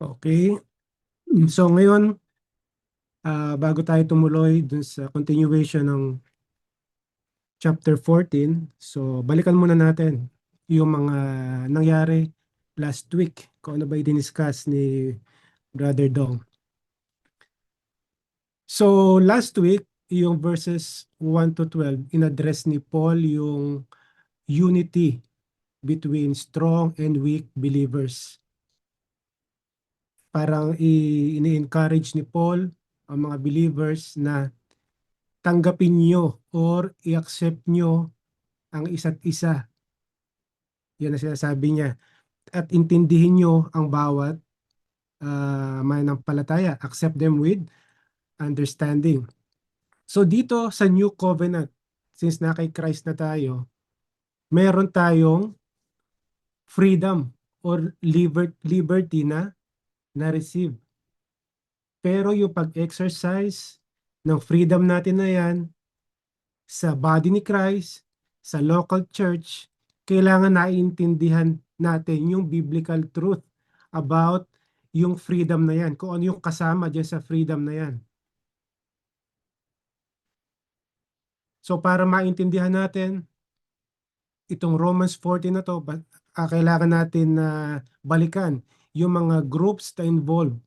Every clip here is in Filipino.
Okay. So ngayon, bago tayo tumuloy dun sa continuation ng chapter 14, so balikan muna natin yung mga nangyari last week, kung ano ba i-discuss ni Brother Dong. So last week, yung verses 1 to 12, in-address ni Paul yung unity between strong and weak believers. Parang ini-encourage ni Paul ang mga believers na tanggapin nyo or i-accept nyo ang isa't isa. Yan ang sinasabi niya. At intindihin nyo ang bawat mananampalataya. Accept them with understanding. So dito sa New Covenant, since na kay Christ na tayo, meron tayong freedom or liberty na na-receive. Pero yung pag-exercise ng freedom natin na yan sa body ni Christ, sa local church, kailangan naiintindihan natin yung biblical truth about yung freedom na yan, kung ano yung kasama dyan sa freedom na yan. So para maintindihan natin itong Romans 14 na to, kailangan natin na balikan yung mga groups na involved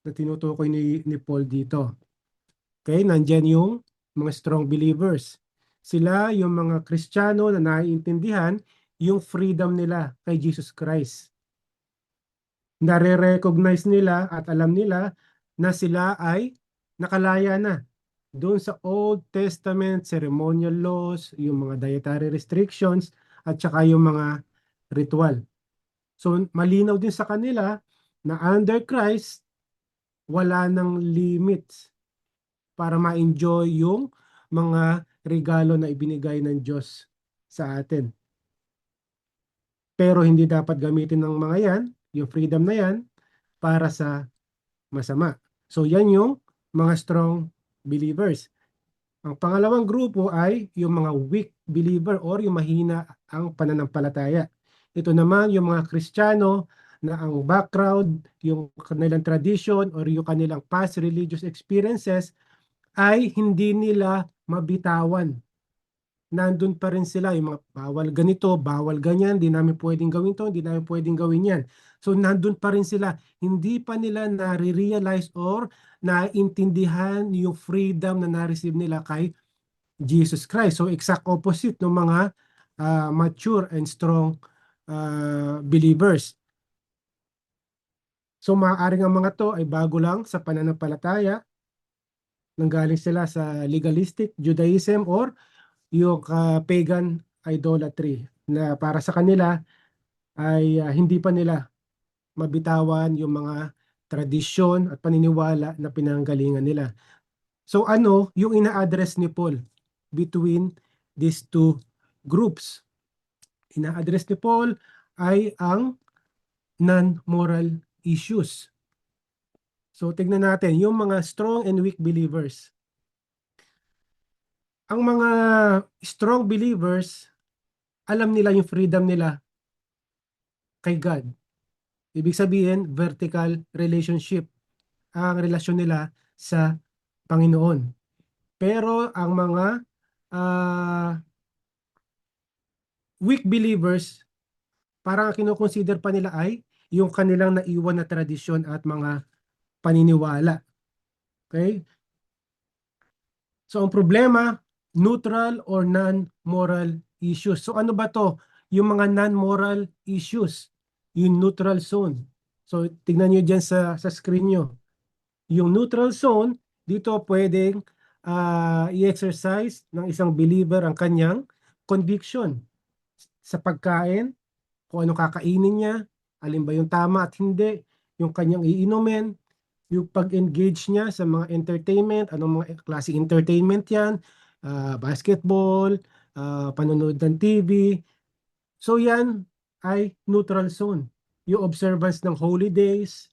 na tinutukoy ni Paul dito. Okay, nandyan yung mga strong believers. Sila yung mga Kristiyano na naiintindihan yung freedom nila kay Jesus Christ. Nare-recognize nila at alam nila na sila ay nakalaya na doon sa Old Testament ceremonial laws, yung mga dietary restrictions, at saka yung mga ritual. So malinaw din sa kanila na under Christ, wala nang limits para ma-enjoy yung mga regalo na ibinigay ng Diyos sa atin. Pero hindi dapat gamitin ng mga yan, yung freedom na yan, para sa masama. So yan yung mga strong believers. Ang pangalawang grupo ay yung mga weak believer or yung mahina ang pananampalataya. Ito naman yung mga Kristiyano na ang background, yung kanilang tradition or yung kanilang past religious experiences ay hindi nila mabitawan. Nandun pa rin sila, yung mga bawal ganito, bawal ganyan, hindi namin pwedeng gawin to, hindi namin pwedeng gawin yan. So nandun pa rin sila, hindi pa nila na-realize or naintindihan yung freedom na na-receive nila kay Jesus Christ. So exact opposite ng mga mature and strong believers. So maaaring ang mga to ay bago lang sa pananampalataya, nanggaling sila sa legalistic Judaism or yung pagan idolatry na para sa kanila ay hindi pa nila mabitawan yung mga tradisyon at paniniwala na pinanggalingan nila. So ano yung ina-address ni Paul between these two groups? Ina-address ni Paul ay ang non-moral issues. So tignan natin yung mga strong and weak believers. Ang mga strong believers, alam nila yung freedom nila kay God. Ibig sabihin, vertical relationship ang relasyon nila sa Panginoon. Pero ang mga weak believers, parang kinukonsider pa nila ay yung kanilang naiwan na tradisyon at mga paniniwala. Okay? So ang problema, neutral or non-moral issues. So ano ba to? Yung mga non-moral issues, yung neutral zone. So tignan nyo dyan sa screen nyo. Yung neutral zone, dito pwedeng i-exercise ng isang believer ang kanyang conviction sa pagkain, kung ano kakainin niya, alin ba yung tama at hindi, yung kanyang iinumin, yung pag-engage niya sa mga entertainment, anong mga klase entertainment yan, basketball, panonood ng TV. So yan ay neutral zone. Yung observance ng holidays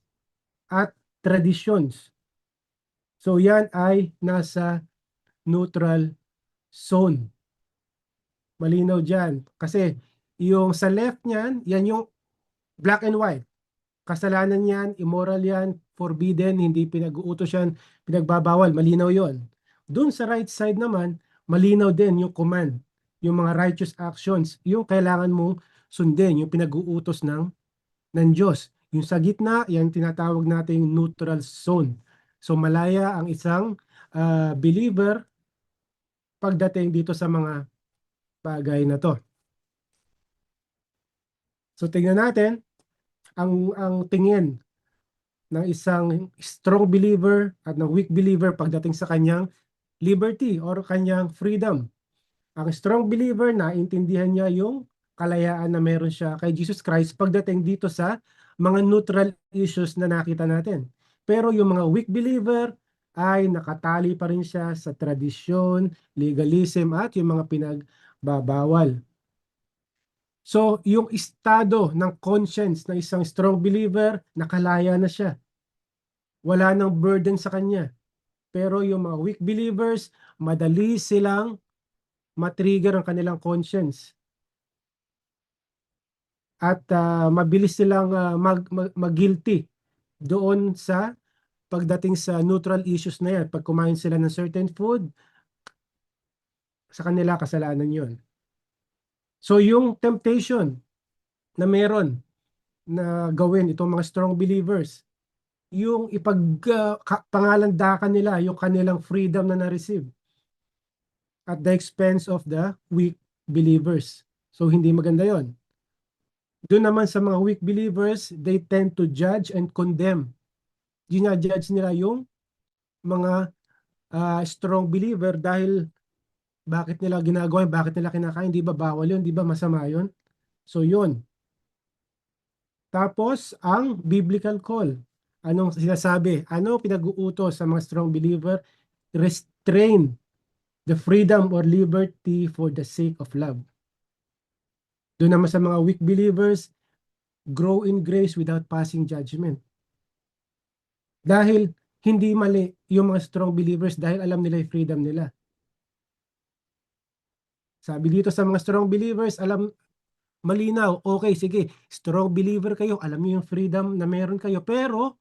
at traditions. So yan ay nasa neutral zone. Malinaw dyan. Kasi yung sa left niyan, yan yung black and white. kasalanan yan, immoral yan, forbidden, hindi pinag-uutos yan, pinagbabawal, malinaw yon. Doon sa right side naman, malinaw din yung command, yung mga righteous actions, yung kailangan mong sundin, yung pinag-uutos ng Diyos. Yung sa gitna, yan tinatawag nating neutral zone. So malaya ang isang believer pagdating dito sa mga bagay na to. So tingnan natin ang tingin ng isang strong believer at ng weak believer pagdating sa kanyang liberty or kanyang freedom. Ang strong believer, naintindihan niya yung kalayaan na meron siya kay Jesus Christ pagdating dito sa mga neutral issues na nakita natin. Pero yung mga weak believer ay nakatali pa rin siya sa tradisyon, legalism at yung mga pinagbabawal. So, yung estado ng conscience ng isang strong believer, nakalaya na siya. Wala nang burden sa kanya. Pero yung mga weak believers, madali silang matrigger ang kanilang conscience. At mabilis silang mag-guilty doon sa pagdating sa neutral issues na yan. Pag kumain sila ng certain food, sa kanila kasalanan yon. So yung temptation na meron na gawin itong mga strong believers, yung ipagpangalandakan nila yung kanilang freedom na na-receive at the expense of the weak believers. So hindi maganda yon. Doon naman sa mga weak believers, they tend to judge and condemn. Ginajudge nila yung mga strong believer dahil bakit nila ginagawa, bakit nila kinakain, di ba bawal yun, di ba masama yun? So yun. Tapos ang biblical call. Anong sinasabi? Ano pinag-uutos sa mga strong believer? Restrain the freedom or liberty for the sake of love. Doon naman sa mga weak believers, grow in grace without passing judgment. Dahil hindi mali yung mga strong believers dahil alam nila yung freedom nila. Sabi dito sa mga strong believers, alam, malinaw, okay, sige, strong believer kayo, alam niyo yung freedom na meron kayo, pero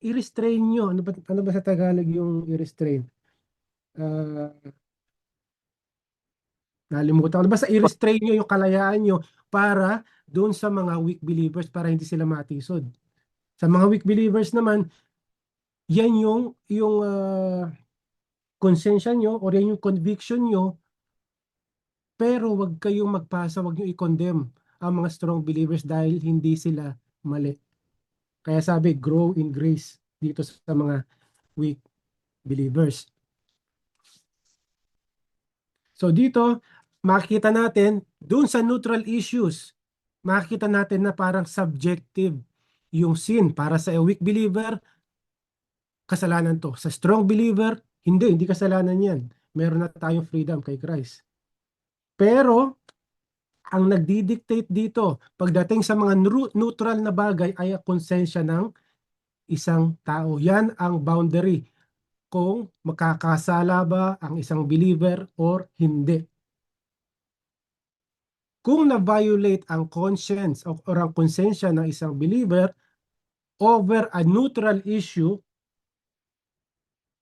i-restrain nyo. Ano ba sa Tagalog yung i-restrain? Nalimutan ko. Basta i-restrain nyo yung kalayaan nyo para doon sa mga weak believers para hindi sila matisod. Sa mga weak believers naman, yan yung konsensya nyo or yan yung conviction nyo, pero wag kayong magpasa, wag nyo i-condemn ang mga strong believers dahil hindi sila mali. Kaya sabi, grow in grace dito sa mga weak believers. So dito, makikita natin, dun sa neutral issues, makikita natin na parang subjective yung sin. Para sa weak believer, kasalanan to. Sa strong believer, hindi kasalanan yan. Meron na tayong freedom kay Christ. Pero, ang nagdidictate dito, pagdating sa mga neutral na bagay, ay ang konsensya ng isang tao. Yan ang boundary kung makakasala ba ang isang believer or hindi. Kung na-violate ang conscience or ang konsensya ng isang believer over a neutral issue,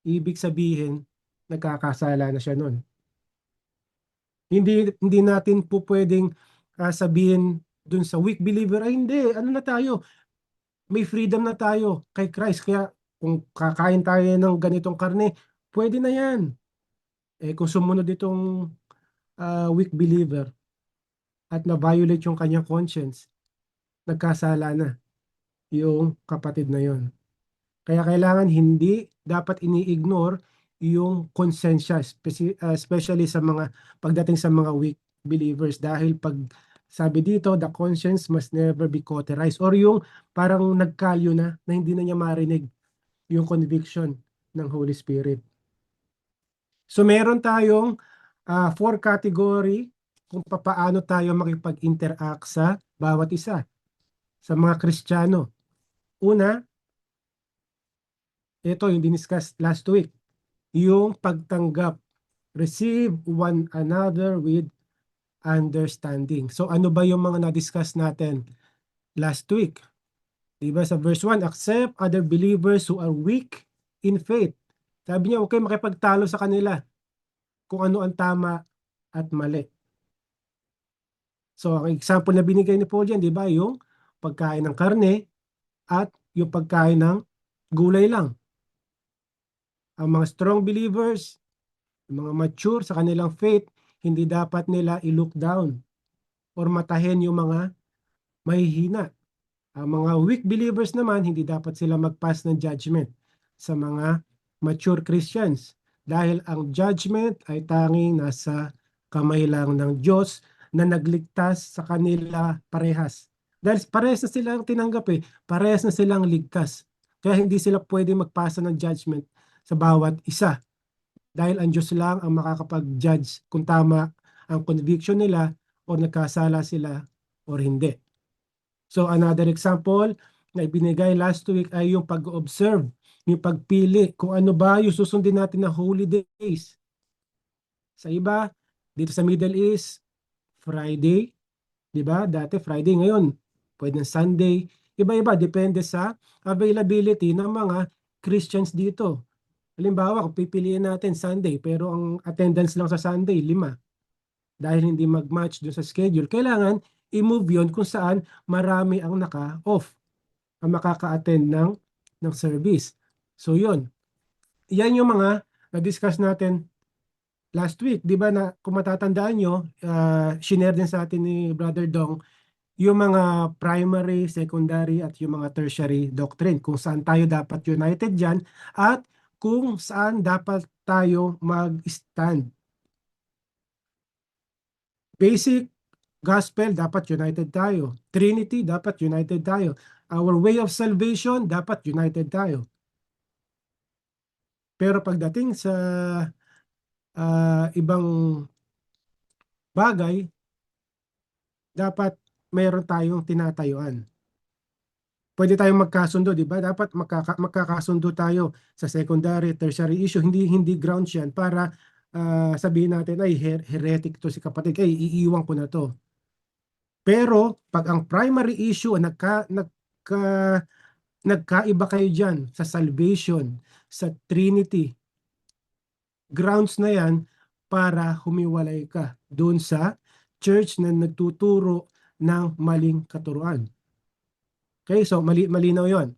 ibig sabihin, nagkakasala na siya nun. Hindi natin po pwedeng sabihin dun sa weak believer, ay hindi, ano na tayo, may freedom na tayo kay Christ. Kaya kung kakain tayo ng ganitong karne, pwede na yan. Kung sumunod itong weak believer at na-violate yung kanyang conscience, nagkasala na yung kapatid na yon. Kaya kailangan hindi dapat ini-ignore yung konsensya, especially sa mga pagdating sa mga weak believers, dahil pag sabi dito, the conscience must never be cauterized, or yung parang nagkalyo na hindi na niya marinig yung conviction ng Holy Spirit. So meron tayong 4 category kung paano tayo makipag-interact sa bawat isa sa mga Kristiyano. Una, ito yung diniscuss last week, yung pagtanggap. Receive one another with understanding. So ano ba yung mga na-discuss natin last week? Diba sa verse 1, accept other believers who are weak in faith. Sabi niya, huwag kayo makipagtalo sa kanila kung ano ang tama at mali. So, ang example na binigay ni Paul dyan, di ba, yung pagkain ng karne at yung pagkain ng gulay lang. Ang mga strong believers, yung mga mature sa kanilang faith, hindi dapat nila i-look down or matahin yung mga mahihina. Ang mga weak believers naman, hindi dapat sila mag-pass ng judgment sa mga mature Christians. Dahil ang judgment ay tanging nasa kamay lang ng Diyos na nagligtas sa kanila parehas. Dahil parehas na silang tinanggap parehas na silang ligtas. Kaya hindi sila pwede magpasa ng judgment sa bawat isa. Dahil ang Diyos lang ang makakapag-judge kung tama ang conviction nila o nagkasala sila o hindi. So another example na ibinigay last week ay yung pag-observe, yung pagpili kung ano ba yung susundin natin na holy days. Sa iba, dito sa Middle East, Friday, di ba? Dati Friday, ngayon pwede ng Sunday. Iba-iba, depende sa availability ng mga Christians dito. Halimbawa, kung pipiliin natin Sunday, pero ang attendance lang sa Sunday, 5. Dahil hindi mag-match dun sa schedule, kailangan i-move yon kung saan marami ang naka-off, ang makaka-attend ng service. So yun, yan yung mga na-discuss natin last week. Di ba na kung matatandaan nyo, shinare din sa atin ni Brother Dong, yung mga primary, secondary at yung mga tertiary doctrine, kung saan tayo dapat united dyan at kung saan dapat tayo mag-stand. Basic gospel, dapat united tayo. Trinity, dapat united tayo. Our way of salvation, dapat united tayo. Pero pagdating sa ibang bagay, dapat mayroon tayong tinatayuan. Pwede tayong magkasundo, di ba? Dapat magkakasundo tayo sa secondary, tertiary issue. Hindi grounds yan para sabihin natin, ay heretic to si kapatid, ay iiwan ko na to. Pero pag ang primary issue nagkaiba kayo dyan sa salvation, sa Trinity, grounds na yan para humiwalay ka doon sa church na nagtuturo ng maling katuruan. Okay, so malinaw yon.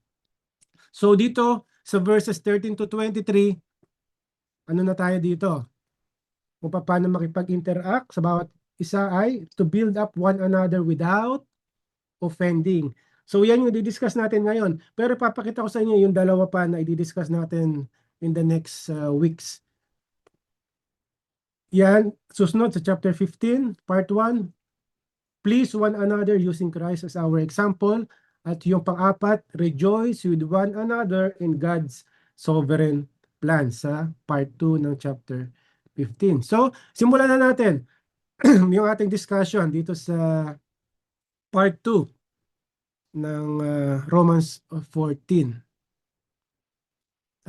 So dito sa verses 13 to 23, ano na tayo dito? Kung paano makipag-interact sa bawat isa ay to build up one another without offending. So yan yung i-discuss natin ngayon. Pero papakita ko sa inyo yung dalawa pa na i-discuss natin in the next weeks. Yan, susunod sa chapter 15, part 1. Please one another using Christ as our example. At yung pang-apat, rejoice with one another in God's sovereign plan sa part 2 ng chapter 15. So, simulan na natin yung ating discussion dito sa part 2 ng Romans 14.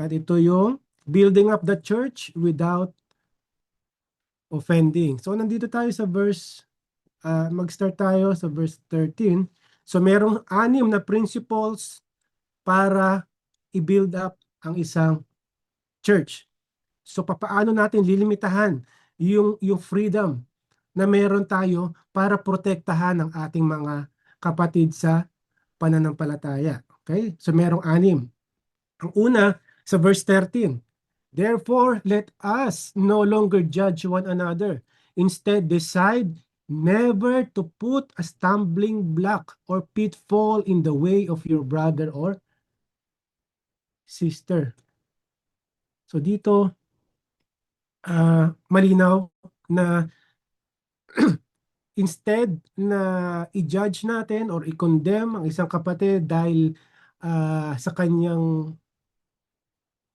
At ito yung building up the church without offending. So, nandito tayo sa verse, mag-start tayo sa verse 13. So, merong 6 na principles para i-build up ang isang church. So, papaano natin lilimitahan yung freedom na meron tayo para protektahan ang ating mga kapatid sa pananampalataya. Okay? So, merong 6. Ang una, sa verse 13, therefore, let us no longer judge one another. Instead, decide never to put a stumbling block or pitfall in the way of your brother or sister. So dito, malinaw na instead na i-judge natin or i-condemn ang isang kapatid dahil sa kanyang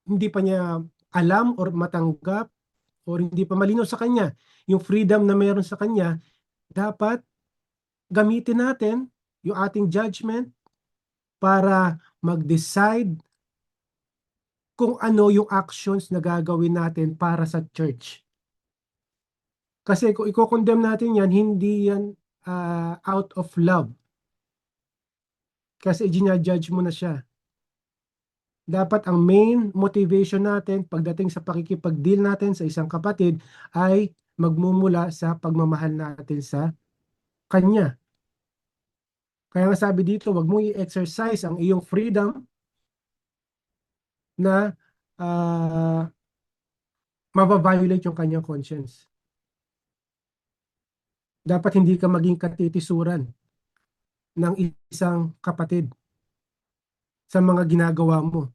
hindi pa niya alam or matanggap or hindi pa malinaw sa kanya yung freedom na meron sa kanya, dapat gamitin natin yung ating judgment para mag-decide kung ano yung actions na gagawin natin para sa church. Kasi kung i-condemn natin yan, hindi yan out of love. kasi i-judge mo na siya. Dapat ang main motivation natin pagdating sa pakikipag-deal natin sa isang kapatid ay magmumula sa pagmamahal natin sa kanya. Kaya nga sabi dito, wag mo i-exercise ang iyong freedom na mababiolate yung kanyang conscience. Dapat hindi ka maging katitisuran ng isang kapatid sa mga ginagawa mo.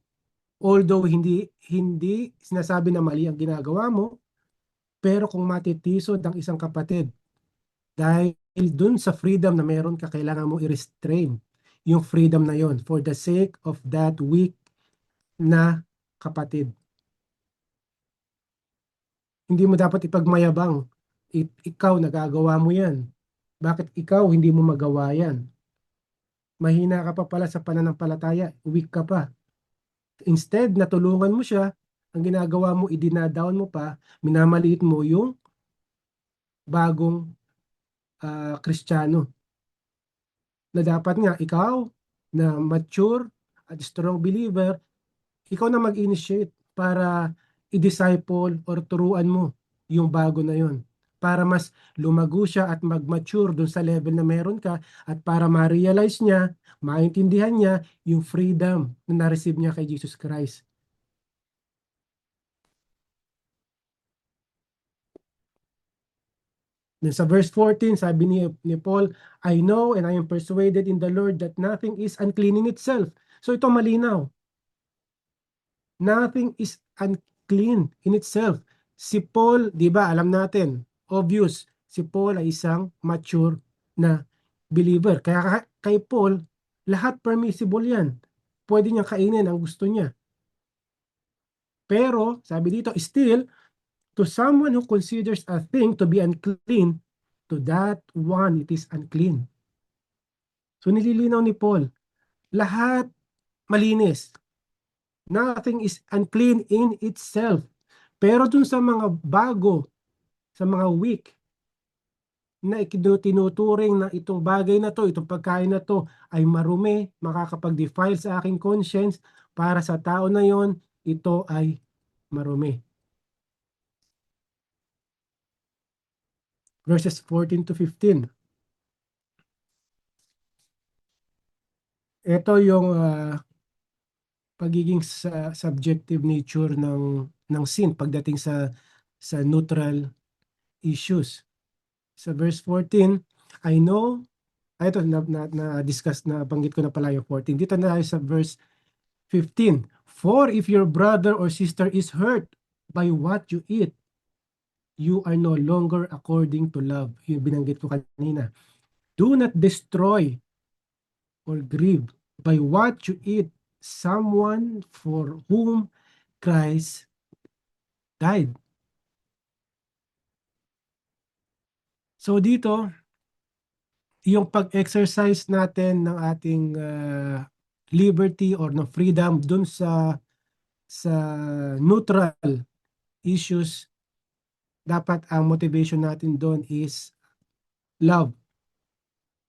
Although hindi sinasabi na mali ang ginagawa mo, pero kung matitisod ang isang kapatid dahil dun sa freedom na meron ka, kailangan mo i-restrain yung freedom na yon for the sake of that weak na kapatid. Hindi mo dapat ipagmayabang, ikaw nagagawa mo yan. Bakit ikaw hindi mo magawa yan? Mahina ka pa pala sa pananampalataya, weak ka pa. Instead na tulungan mo siya, ang ginagawa mo, idinadown mo pa, minamaliit mo yung bagong Kristiyano. Na dapat nga ikaw na mature at strong believer, ikaw na mag-initiate para i-disciple or turuan mo yung bago na yon, para mas lumago siya at mag-mature dun sa level na meron ka, at para ma-realize niya, maintindihan niya yung freedom na na-receive niya kay Jesus Christ. Then sa verse 14, sabi ni Paul, I know and I am persuaded in the Lord that nothing is unclean in itself. So ito malinaw. Nothing is unclean in itself. Si Paul, di ba, alam natin, obvious, si Paul ay isang mature na believer. Kaya kay Paul, lahat permissible yan. Pwede niya kainin ang gusto niya. Pero, sabi dito, still, to someone who considers a thing to be unclean, to that one it is unclean. So nililinaw ni Paul, lahat malinis. Nothing is unclean in itself. Pero dun sa mga bago, sa mga weak, na tinuturing na itong bagay na to, itong pagkain na to ay marumi, makakapag-defile sa aking conscience, para sa tao na yon, ito ay marumi. Verses 14 to 15. Ito yung pagiging subjective nature ng sin pagdating sa neutral issues. Sa verse 14, I know, ito na-discuss na banggit ko na pala yung 14. Dito na tayo sa verse 15. For if your brother or sister is hurt by what you eat, you are no longer according to love. Yung binanggit ko kanina. Do not destroy or grieve by what you eat someone for whom Christ died. So dito, yung pag-exercise natin ng ating liberty or ng freedom dun sa neutral issues, dapat ang motivation natin doon is love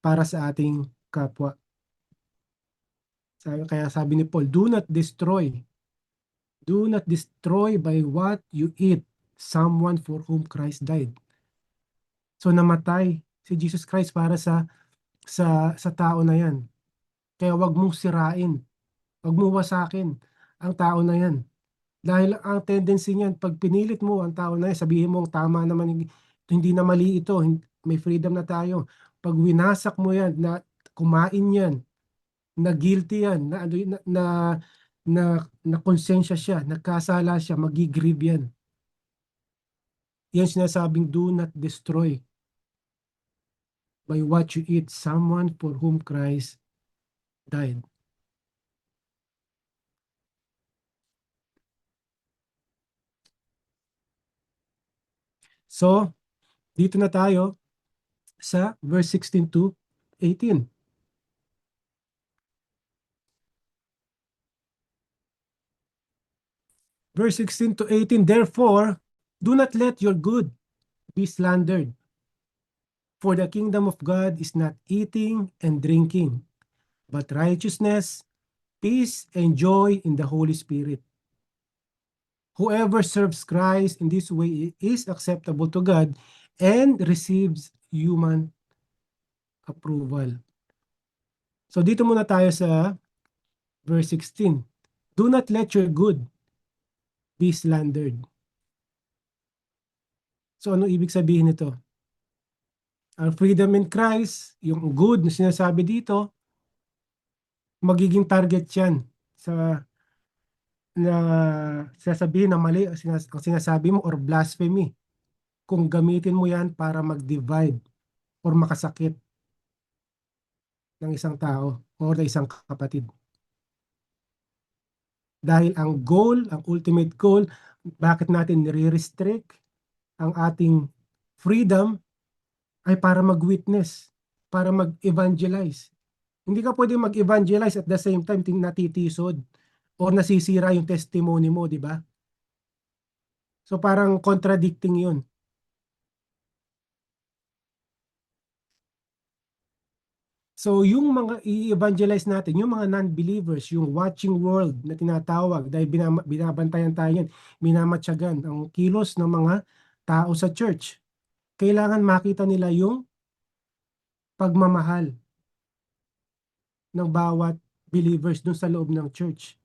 para sa ating kapwa. Kaya sabi ni Paul, do not destroy by what you eat someone for whom Christ died. So namatay si Jesus Christ para sa tao na yan. Kaya wag mong sirain, wag mong wasakin ang tao na yan. Dahil ang tendency niyan, pag pinilit mo ang tao na yan, sabihin mo tama naman, hindi na mali ito, may freedom na tayo. Pag winasak mo yan, na kumain yan, na guilty yan, na konsensya siya, nagkasala siya, magigrieve yan. Yan sinasabing do not destroy by what you eat someone for whom Christ died. So, dito na tayo sa verse 16 to 18. Verse 16 to 18, therefore, do not let your good be slandered. For the kingdom of God is not eating and drinking, but righteousness, peace, and joy in the Holy Spirit. Whoever serves Christ in this way is acceptable to God and receives human approval. So dito muna tayo sa verse 16. Do not let your good be slandered. So ano ibig sabihin nito? Ang freedom in Christ, yung good na sinasabi dito, magiging target yan sa na sasabihin na mali ang sinasabi mo or blasphemy kung gamitin mo yan para mag-divide or makasakit ng isang tao o ng isang kapatid. Dahil ang goal, ang ultimate goal, bakit natin nire-restrict ang ating freedom ay para mag-witness, para mag-evangelize. Hindi ka pwede mag-evangelize at the same time natitisod o nasisira yung testimony mo, di ba? So parang contradicting yun. So yung mga i-evangelize natin, yung mga non-believers, yung watching world na tinatawag dahil binabantayan tayo yan, minamatyagan ang kilos ng mga tao sa church. Kailangan makita nila yung pagmamahal ng bawat believers dun sa loob ng church.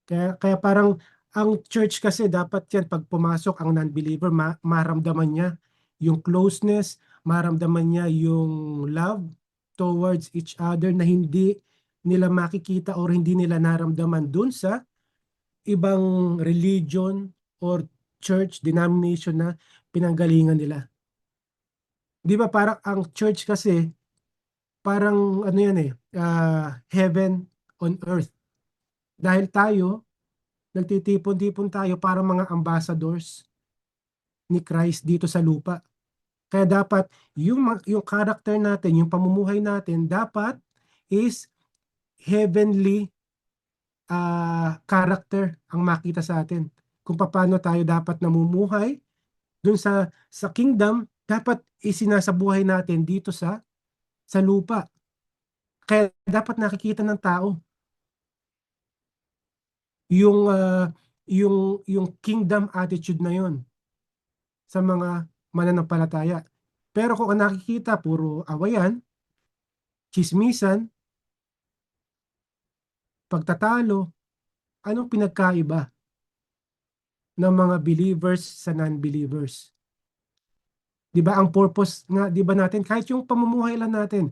Kaya parang ang church kasi dapat yan pag pumasok ang non-believer, maramdaman niya yung closeness, maramdaman niya yung love towards each other na hindi nila makikita or hindi nila naramdaman dun sa ibang religion or church denomination na pinanggalingan nila. Di ba parang ang church kasi parang ano yan heaven on earth. Dahil tayo, nagtitipon-tipon tayo para mga ambassadors ni Christ dito sa lupa. Kaya dapat yung character natin, yung pamumuhay natin dapat is heavenly character ang makita sa atin. Kung paano tayo dapat namumuhay dun sa kingdom, dapat isinasabuhay natin dito sa lupa. Kaya dapat nakikita ng tao yung yung kingdom attitude na yon sa mga mananampalataya. Pero kung ang nakikita puro awayan, chismisan, pagtatalo, anong pinagkaiba ng mga believers sa non-believers? 'Di ba ang purpose nga 'di ba natin kahit yung pamumuhay lang natin,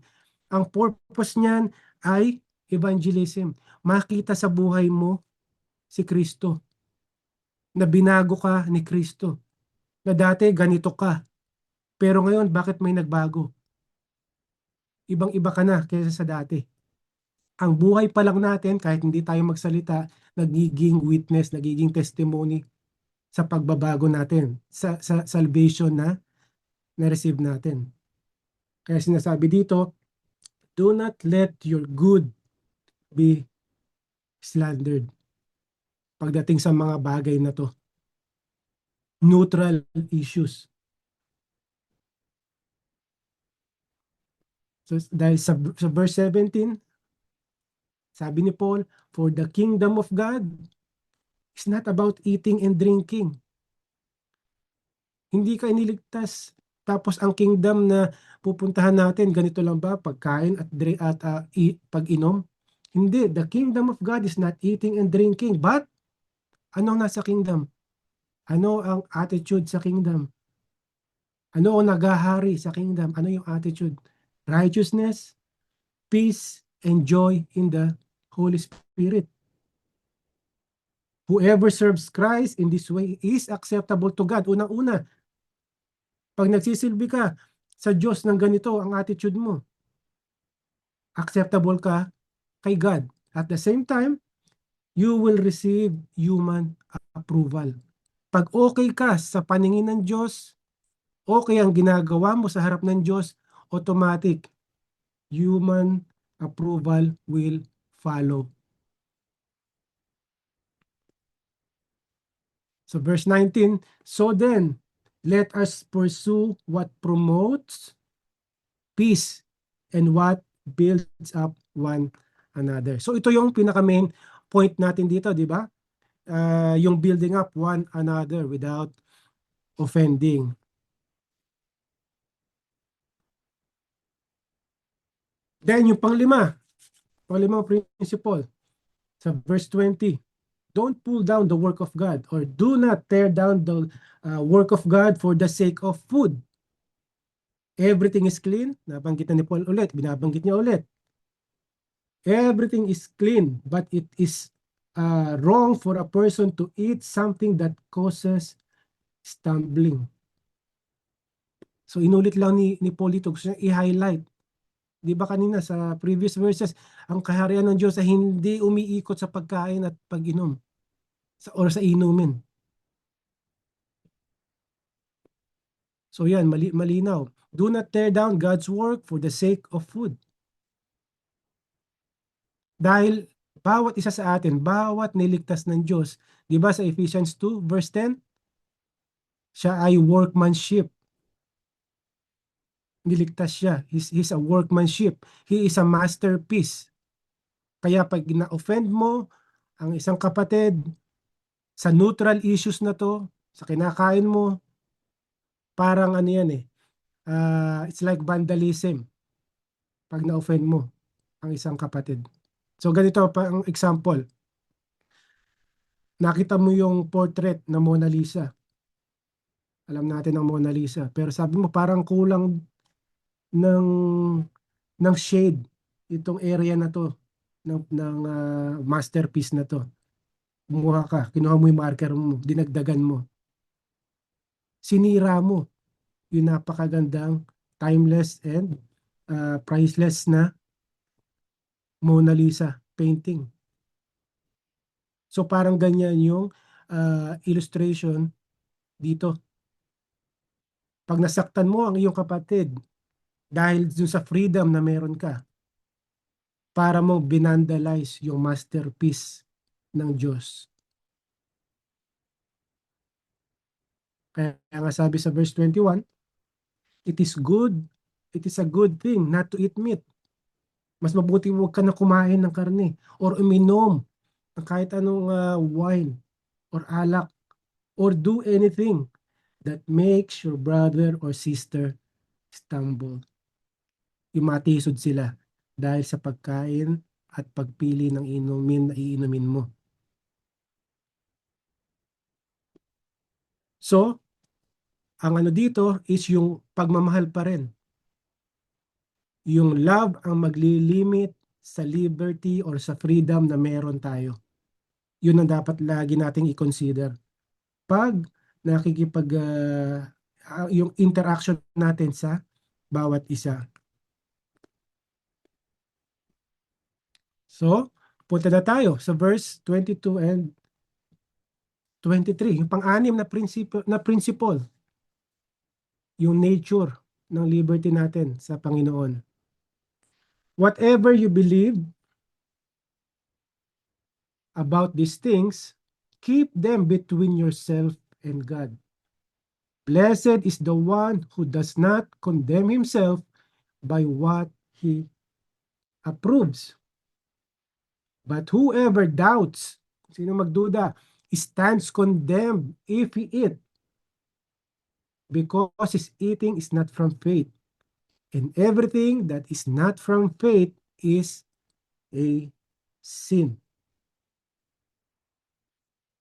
ang purpose niyan ay evangelism. Makita sa buhay mo si Kristo, na binago ka ni Kristo, na dati ganito ka, pero ngayon bakit may nagbago? Ibang-iba ka na kaysa sa dati. Ang buhay pa lang natin, kahit hindi tayo magsalita, nagiging witness, nagiging testimony sa pagbabago natin, sa salvation na na-receive natin. Kaya sinasabi dito, do not let your good be slandered. Pagdating sa mga bagay na to, neutral issues. So, dahil sa verse 17, sabi ni Paul, for the kingdom of God is not about eating and drinking. Hindi ka iniligtas. Tapos ang kingdom na pupuntahan natin, ganito lang ba? Pagkain at pag-inom? Hindi. The kingdom of God is not eating and drinking. But, ano nasa kingdom? Ano ang attitude sa kingdom? Ano ang nagahari sa kingdom? Ano yung attitude? Righteousness, peace, and joy in the Holy Spirit. Whoever serves Christ in this way is acceptable to God. Unang-una, pag nagsisilbi ka sa Diyos ng ganito ang attitude mo, acceptable ka kay God. At the same time, you will receive human approval. Pag okay ka sa paningin ng Diyos, okay ang ginagawa mo sa harap ng Diyos, automatic, human approval will follow. So verse 19, so then, let us pursue what promotes peace and what builds up one another. So ito yung pinaka-main point natin dito, di ba? Yung building up one another without offending. Then yung panglimang principle sa verse 20, don't pull down the work of God or do not tear down the work of God for the sake of food. Everything is clean. Nabanggit na ni Paul ulit. Binabanggit niya ulit. Everything is clean, but it is wrong for a person to eat something that causes stumbling. So inulit lang ni Paul dito. Gusto niya i-highlight. Di ba kanina sa previous verses, ang kaharian ng Diyos ay hindi umiikot sa pagkain at pag-inom or sa inumin. So yan, malinaw. Do not tear down God's work for the sake of food. Dahil bawat isa sa atin, bawat niligtas ng Diyos, di ba sa Ephesians 2 verse 10, siya ay workmanship. Niligtas siya. He's a workmanship. He is a masterpiece. Kaya pag na-offend mo ang isang kapatid sa neutral issues na to, sa kinakain mo, parang ano yan it's like vandalism pag na-offend mo ang isang kapatid. So ganito pa ang example. Nakita mo yung portrait na Mona Lisa. Alam natin ang Mona Lisa. Pero sabi mo parang kulang ng shade itong area na to ng masterpiece na to. Kumuha ka, kinuha mo yung marker mo, dinagdagan mo. Sinira mo yung napakagandang timeless and priceless na Mona Lisa painting. So parang ganyan yung illustration dito. Pag nasaktan mo ang iyong kapatid dahil dun sa freedom na meron ka, para mo binandalize yung masterpiece ng Diyos. Kaya nga sabi sa verse 21, it is a good thing not to eat meat. Mas mabuti huwag ka na kumain ng karne or uminom ng kahit anong wine or alak or do anything that makes your brother or sister stumble. Yung matisod sila dahil sa pagkain at pagpili ng inumin na iinumin mo. So, ang ano dito is yung pagmamahal pa rin. Yung love ang maglilimit sa liberty or sa freedom na meron tayo. Yun ang dapat lagi nating i-consider. Pag yung interaction natin sa bawat isa. So, punta na tayo sa verse 22 and 23. Yung pang-anim na principle. Yung nature ng liberty natin sa Panginoon. Whatever you believe about these things, keep them between yourself and God. Blessed is the one who does not condemn himself by what he approves. But whoever doubts, sino magduda, stands condemned if he eat, because his eating is not from faith. And everything that is not from faith is a sin.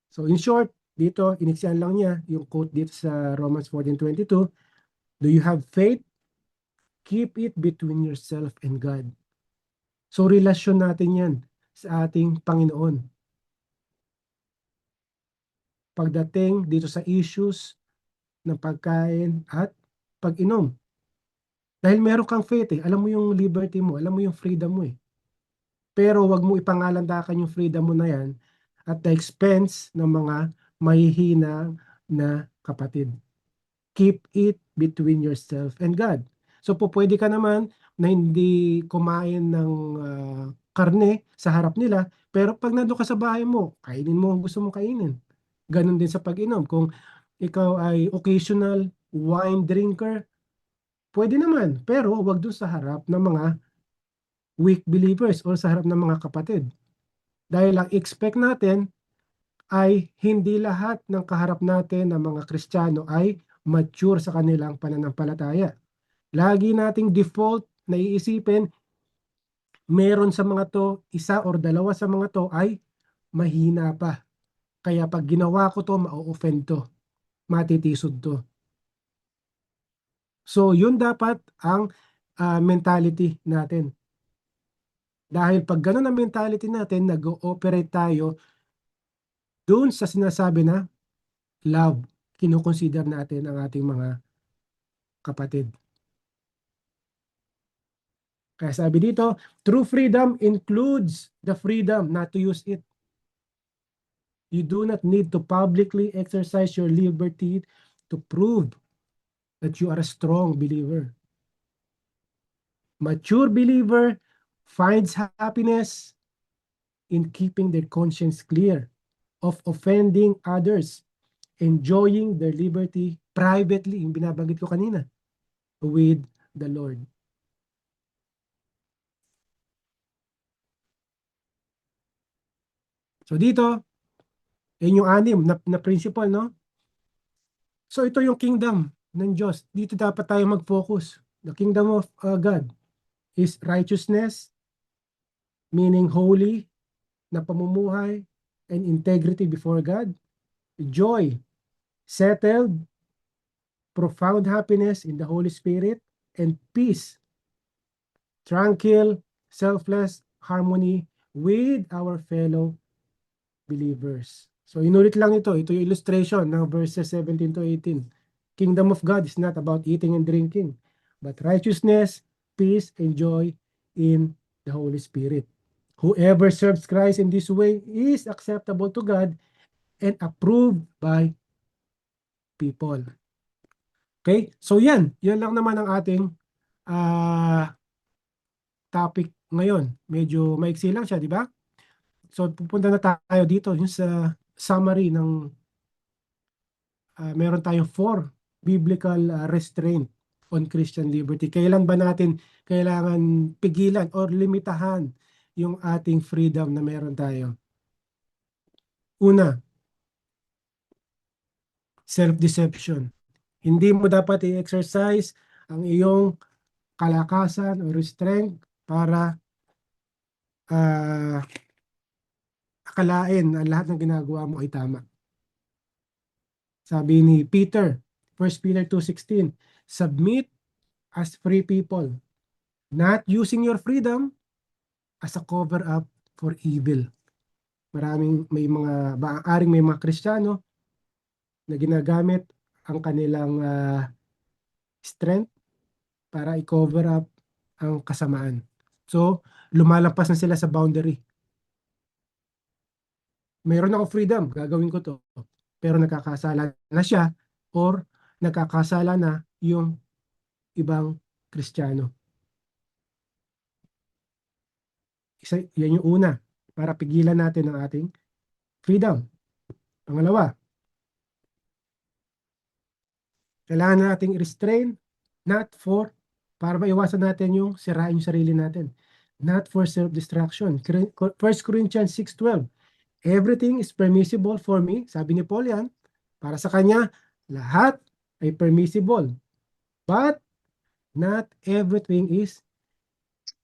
So in short, dito, iniksyan lang niya yung quote dito sa Romans 14:22. Do you have faith? Keep it between yourself and God. So relasyon natin yan sa ating Panginoon. Pagdating dito sa issues ng pagkain at pag-inom. Dahil meron kang faith alam mo yung liberty mo, alam mo yung freedom mo Pero wag mo ipangalandakan yung freedom mo na yan at the expense ng mga mahihina na kapatid. Keep it between yourself and God. So pwede ka naman na hindi kumain ng karne sa harap nila, pero pag nandun ka sa bahay mo, kainin mo ang gusto mong kainin. Ganon din sa pag-inom. Kung ikaw ay occasional wine drinker, pwede naman, pero wag dun sa harap ng mga weak believers or sa harap ng mga kapatid. Dahil ang expect natin ay hindi lahat ng kaharap natin ng mga Kristiyano ay mature sa kanilang pananampalataya. Lagi nating default na iisipin, meron sa mga to, isa or dalawa sa mga to ay mahina pa. Kaya pag ginawa ko to, ma-offend to, matitisod to. So, yun dapat ang mentality natin. Dahil pag ganun ang mentality natin, nag-ooperate tayo doon sa sinasabi na love. Kinukonsider natin ang ating mga kapatid. Kaya sabi dito, true freedom includes the freedom not to use it. You do not need to publicly exercise your liberty to prove that you are a strong believer. Mature believer finds happiness in keeping their conscience clear of offending others, enjoying their liberty privately, yung binabanggit ko kanina, with the Lord. So dito, yun yung anim na principle, no? So ito yung kingdom ng Diyos. Dito dapat tayo mag-focus. The kingdom of God is righteousness, meaning holy na pamumuhay and integrity before God. Joy, settled, profound happiness in the Holy Spirit, and peace, tranquil, selfless harmony with our fellow believers. So inulit lang ito yung illustration ng verses 17 to 18. Kingdom of God is not about eating and drinking, but righteousness, peace, and joy in the Holy Spirit. Whoever serves Christ in this way is acceptable to God and approved by people. Okay? So yan lang naman ang ating topic ngayon. Medyo maiksi lang siya, di ba? So pupunta na tayo dito yung sa summary ng meron tayong 4 biblical restraint on Christian liberty. Kailan ba natin kailangan pigilan or limitahan yung ating freedom na meron tayo? Una, self-deception. Hindi mo dapat i-exercise ang iyong kalakasan or strength para akalain na lahat ng ginagawa mo ay tama. Sabi ni Peter, 1 Peter 2:16, submit as free people, not using your freedom as a cover-up for evil. Maaaring may mga Kristiyano na ginagamit ang kanilang strength para i-cover up ang kasamaan. So, lumalampas na sila sa boundary. Mayroon ako freedom, gagawin ko to. Pero nagkakasala na siya or nagkakasala na yung ibang Kristiyano. Yan yung una, para pigilan natin ang ating freedom. Pangalawa, kailangan nating restrain, para maiwasan natin yung sirain yung sarili natin. Not for self-destruction. 1 Corinthians 6:12, everything is permissible for me. Sabi ni Paul yan, para sa kanya, lahat ay permissible. But not everything is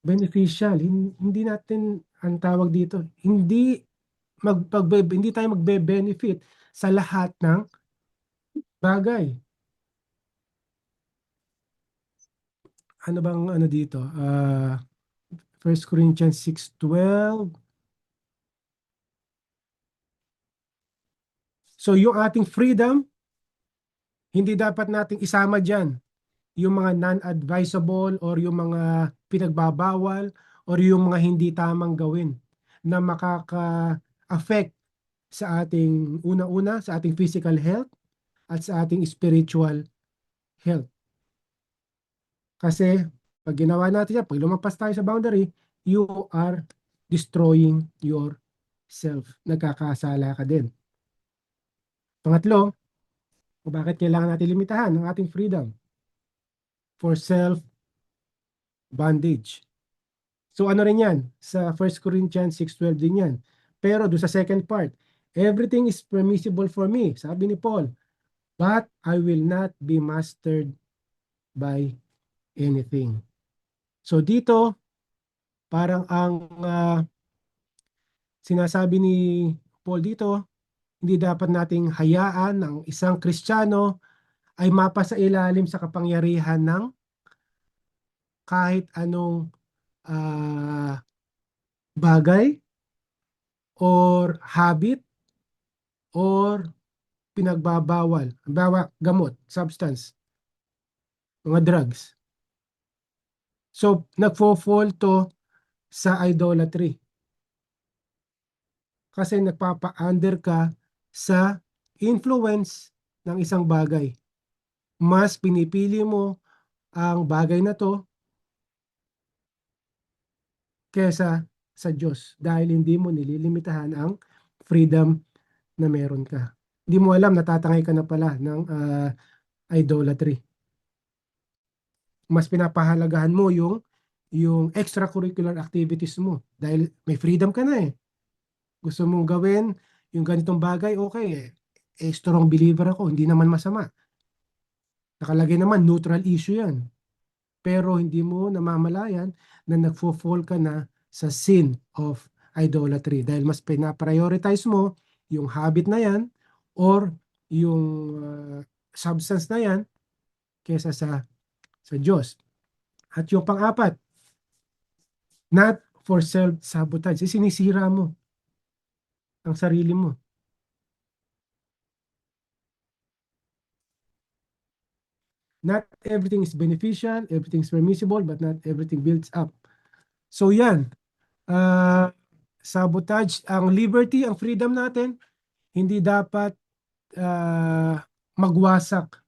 beneficial. Hindi natin, ang tawag dito, hindi tayo magbe-benefit sa lahat ng bagay. Ano bang dito? 1 Corinthians 6:12. So yung ating freedom, hindi dapat nating isama diyan yung mga non-advisable or yung mga pinagbabawal or yung mga hindi tamang gawin na makaka-affect sa ating una-una, sa ating physical health at sa ating spiritual health. Kasi pag ginawa natin yan, pag lumampas tayo sa boundary, you are destroying yourself. Nagkakasala ka din. Pangatlo, kung bakit kailangan natin limitahan ang ating freedom? For self-bondage. So ano rin yan? Sa 1 Corinthians 6:12 din yan. Pero doon sa second part, everything is permissible for me, sabi ni Paul, but I will not be mastered by anything. So dito, parang ang sinasabi ni Paul dito, hindi dapat nating hayaan ng isang Kristiyano ay mapasailalim sa kapangyarihan ng kahit anong ah, bagay or habit or pinagbabawal. Halimbawa, gamot, substance, mga drugs. So, nagfo-fall to sa idolatry. Kasi nagpapa-under ka sa influence ng isang bagay. Mas pinipili mo ang bagay na to kesa sa Diyos dahil hindi mo nililimitahan ang freedom na meron ka. Hindi mo alam, natatangay ka na pala ng idolatry. Mas pinapahalagahan mo yung extracurricular activities mo dahil may freedom ka na eh. Gusto mong gawin yung ganitong bagay, okay eh. Strong believer ako, hindi naman masama. Nakalagay naman, neutral issue yan. Pero hindi mo namamalayan na nagfo-fall ka na sa sin of idolatry dahil mas pina-prioritize mo yung habit na yan or yung substance na yan kesa sa Diyos. At yung pang-apat, not for self-sabotage. Sinisira mo ang sarili mo. Not everything is beneficial, everything is permissible, but not everything builds up. So yan, sabotage, ang liberty, ang freedom natin, hindi dapat magwasak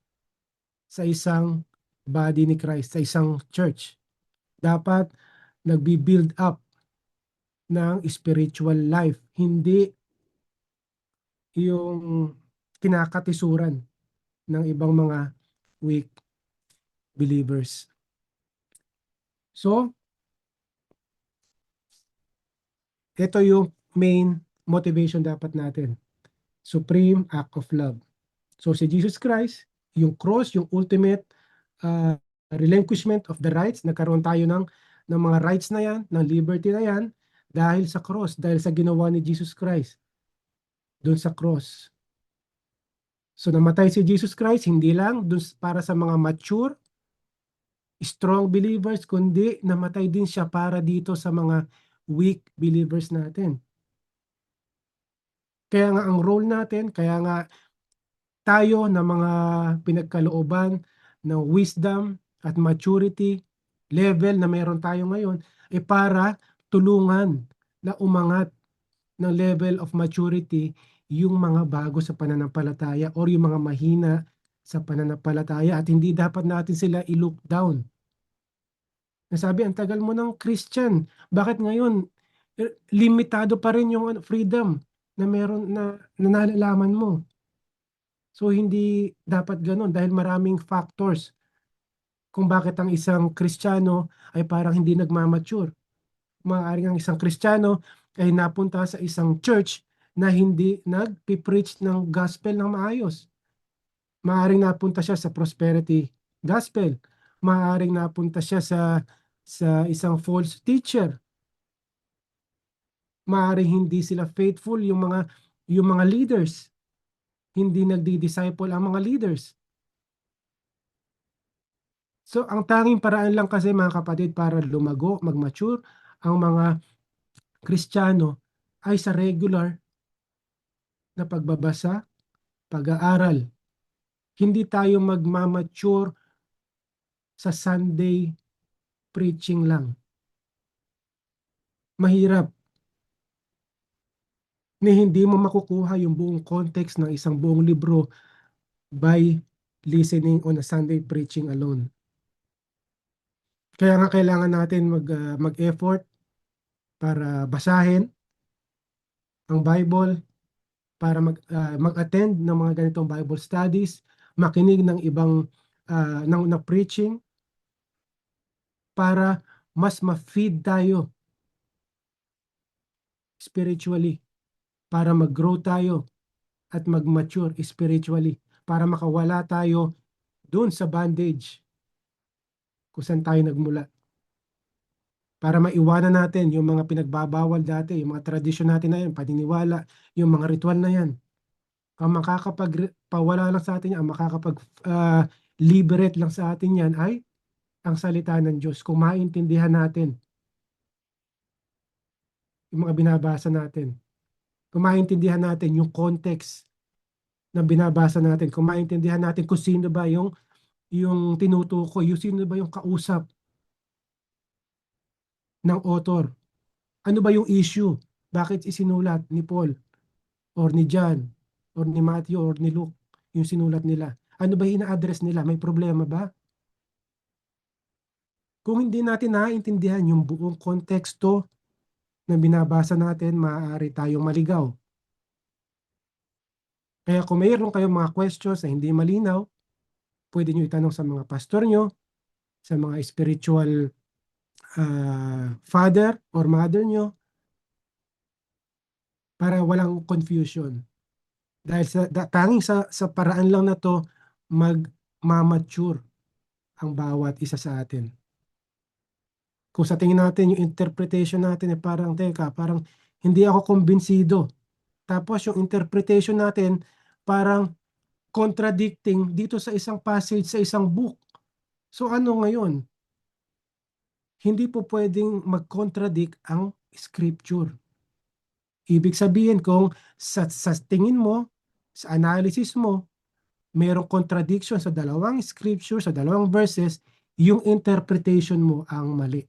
sa isang body ni Christ, sa isang church. Dapat nagbi-build up ng spiritual life, hindi yung kinakatisuran ng ibang mga weak believers. So, ito yung main motivation dapat natin. Supreme act of love. So, si Jesus Christ, yung cross, yung ultimate relinquishment of the rights, nagkaroon tayo ng mga rights na yan, ng liberty na yan, dahil sa cross, dahil sa ginawa ni Jesus Christ, doon sa cross. So, namatay si Jesus Christ, hindi lang dun para sa mga mature, strong believers, kundi namatay din siya para dito sa mga weak believers natin. Kaya nga ang role natin, kaya nga tayo na mga pinagkalooban ng wisdom at maturity level na meron tayo ngayon ay para tulungan na umangat ng level of maturity yung mga bago sa pananampalataya or yung mga mahina sa pananampalataya at hindi dapat natin sila i-look down. Nasabi, ang tagal mo ng Christian. Bakit ngayon limitado pa rin yung freedom na meron na nalalaman mo? So hindi dapat ganun dahil maraming factors kung bakit ang isang Kristiyano ay parang hindi nagmamature. Maaaring ang isang Kristiyano ay napunta sa isang church na hindi nagpipreach ng gospel ng maayos. Maaaring napunta siya sa prosperity gospel. Maaaring napunta siya sa isang false teacher. Maaaring hindi sila faithful yung mga leaders. Hindi nagdi-disciple ang mga leaders. So, ang tanging paraan lang kasi mga kapatid para lumago, mag-mature, ang mga Kristiyano ay sa regular na pagbabasa, pag-aaral. Hindi tayo magmamature sa Sunday preaching lang. Mahirap ni hindi mo makukuha yung buong context ng isang buong libro by listening on a Sunday preaching alone. Kaya nga kailangan natin mag-effort para basahin ang Bible, para mag-attend ng mga ganitong Bible studies, makinig ng ibang na preaching para mas ma-feed tayo spiritually para mag-grow tayo at mag-mature spiritually para makawala tayo doon sa bondage kung saan tayo nagmula. Para maiwanan natin yung mga pinagbabawal dati, yung mga tradisyon natin na yan, paniniwala, yung mga ritual na yan. Ang makakapagpawala lang sa atin yan, ang makakapag-liberate lang sa atin yan ay ang salita ng Diyos. Kung maintindihan natin yung mga binabasa natin, kung maintindihan natin yung context na binabasa natin, kung maintindihan natin kung sino ba yung tinutukoy, yung sino ba yung kausap ng author, ano ba yung issue, bakit isinulat ni Paul or ni John or ni Matthew or ni Luke yung sinulat nila, ano ba ina-address nila, may problema ba? Kung hindi natin naiintindihan yung buong konteksto na binabasa natin, maaari tayong maligaw. Kaya kung mayroon kayong mga questions na hindi malinaw, pwede nyo itanong sa mga pastor nyo, sa mga spiritual father or mother nyo, para walang confusion. Dahil tanging sa paraan lang na to, mag-mature ang bawat isa sa atin. Kung sa tingin natin, yung interpretation natin parang, teka, parang hindi ako kumbinsido. Tapos yung interpretation natin, parang contradicting dito sa isang passage, sa isang book. So ano ngayon? Hindi po pwedeng mag-contradict ang scripture. Ibig sabihin kung sa tingin mo, sa analysis mo, mayroong contradiction sa dalawang scripture, sa dalawang verses, yung interpretation mo ang mali.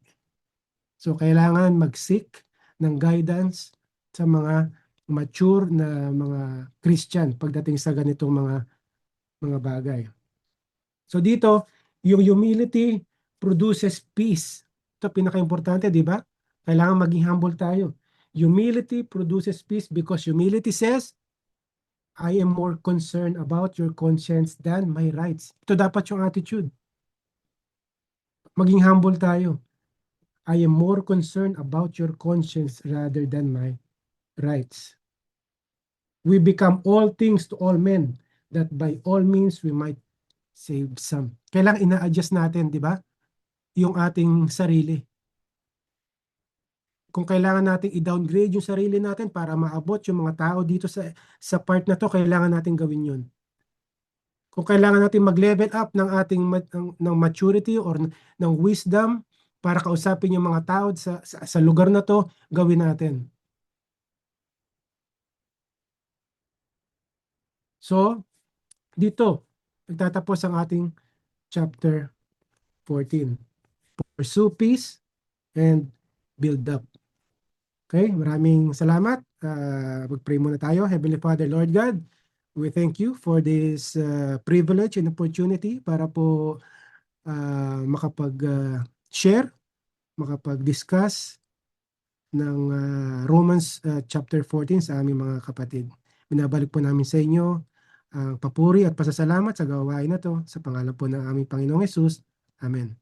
So kailangan mag-seek ng guidance sa mga mature na mga Christian pagdating sa ganitong mga bagay. So dito, yung humility produces peace. Ito pinaka-importante, di ba? Kailangan maging humble tayo. Humility produces peace because humility says, I am more concerned about your conscience than my rights. Ito dapat yung attitude. Maging humble tayo. I am more concerned about your conscience rather than my rights. We become all things to all men, that by all means we might save some. Kailangan ina-adjust natin, di ba? Yung ating sarili. Kung kailangan natin i-downgrade yung sarili natin para maabot yung mga tao dito sa part na to, kailangan natin gawin yun. Kung kailangan natin mag-level up ng ating ng maturity or ng wisdom para kausapin yung mga tao sa lugar na to, gawin natin. So, dito, nagtatapos ang ating chapter 14. Pursue peace and build up. Okay, maraming salamat. Mag-pray muna tayo. Heavenly Father, Lord God, we thank you for this privilege and opportunity para po makapag-share, makapag-discuss ng Romans chapter 14 sa aming mga kapatid. Binabalik po namin sa inyo ang papuri at pasasalamat sa gawain na to sa pangalan po ng aming Panginoong Hesus. Amen.